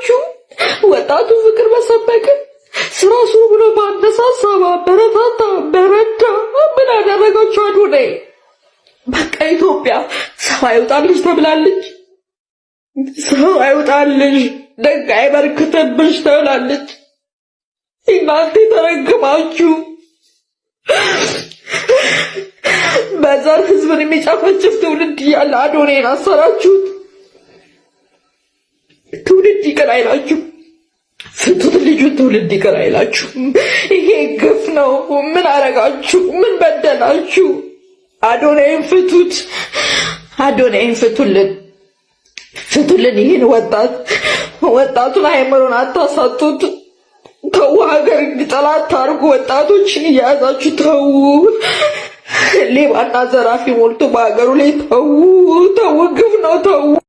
አይገርማችሁ? ወጣቱ ፍቅር በሰበከ ስራ ስሩ ብሎ ባነሳሳ በረታታ በረዳ ምን አደረጋችሁ? አዶናይ በቃ ኢትዮጵያ ሰው አይውጣልሽ ተብላለች። ሰው አይውጣልሽ ደግ አይበርክተብሽ ተብላለች። እናንተ ተረግማችሁ በዘር ህዝብን የሚጨፈጭፍ ትውልድ እያለ አዶናይን አሰራችሁት። ትውልድ ይቅር አይላችሁ። ፍቱት ልጁን፣ ትውልድ ይቅር አይላችሁ። ይሄ ግፍ ነው። ምን አረጋችሁ? ምን በደላችሁ? አዶናይን ፍቱት። አዶናይን ፍቱልን፣ ፍቱልን። ይህን ወጣቱን አይምሮን አታሳጡት። ተው፣ ሀገር እንዲጠላ አታርጉ። ወጣቶችን እያያዛችሁ ተው። ሌባና ዘራፊ ሞልቶ በሀገሩ ላይ ተው፣ ግፍ